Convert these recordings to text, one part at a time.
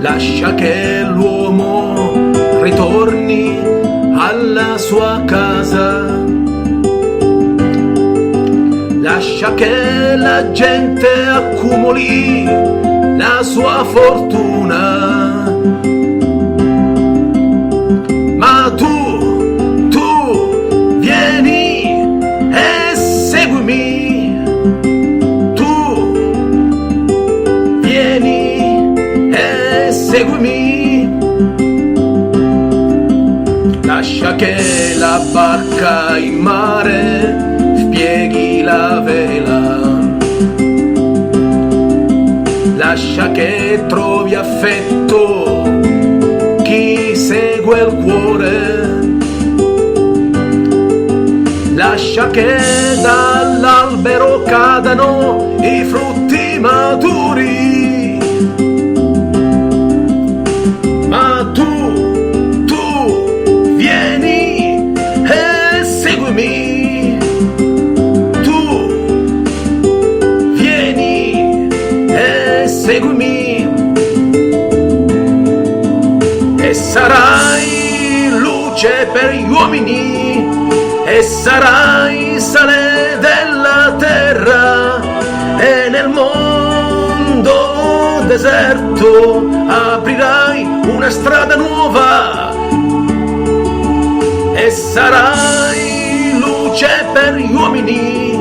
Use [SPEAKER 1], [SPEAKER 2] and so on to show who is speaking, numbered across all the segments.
[SPEAKER 1] lascia che l'uomo ritorni alla sua casa, lascia che la gente accumuli la sua fortuna, ma tu vieni e seguimi, tu vieni e seguimi, lascia che la barca in mare spieghi la vela, lascia che trovi affetto chi segue il cuore, lascia che dall'albero cadano i frutti maturi, ma tu vieni e seguimi, tu vieni e seguimi, e sarai luce per gli uomini, e sarai sale della terra, e nel mondo deserto aprirai una strada nuova, e sarai luce per gli uomini,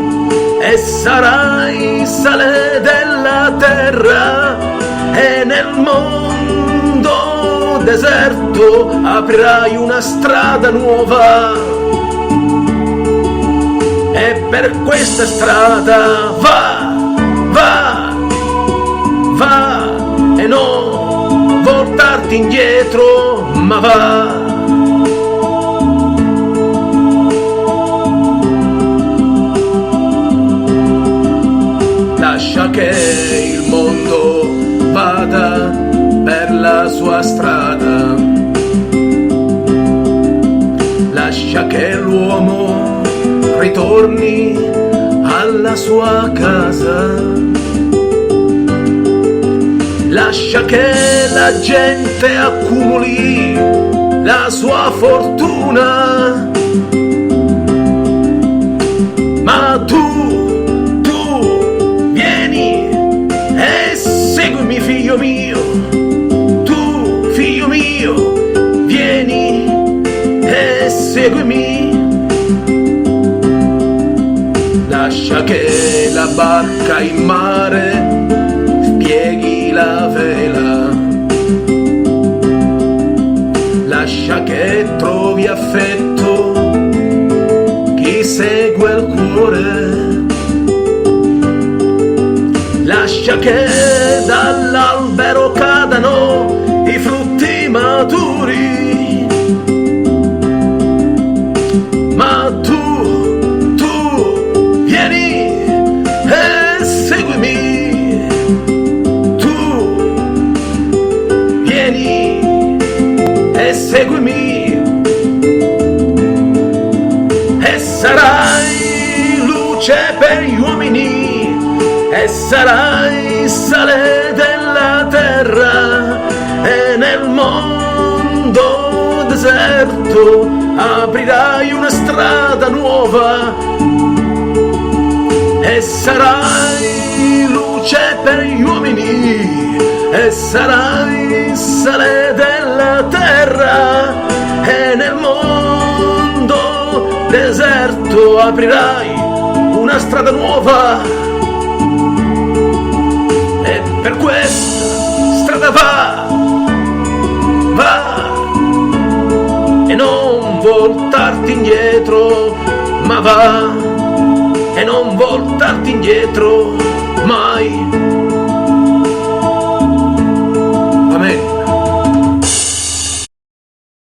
[SPEAKER 1] e sarai sale della terra, e nel mondo deserto aprirai una strada nuova. E per questa strada va, e non voltarti indietro, ma va. Lascia che il mondo vada per la sua strada, lascia che l'uomo ritorni alla sua casa, lascia che la gente accumuli la sua fortuna, ma tu vieni e seguimi, figlio mio, tu figlio mio, vieni e seguimi. Lascia che la barca in mare spieghi la vela, lascia che trovi affetto chi segue il cuore, lascia che dall'albero cadano i frutti maturi, ma tu vieni e seguimi, tu vieni e seguimi, e sarai luce per gli uomini, e sarai sale della terra, e nel mondo deserto aprirai una strada nuova, e sarai luce per gli uomini, e sarai sale della terra, e nel mondo deserto aprirai una strada nuova, e per questa strada va, e non voltarti indietro, ma va, e non voltarti indietro mai.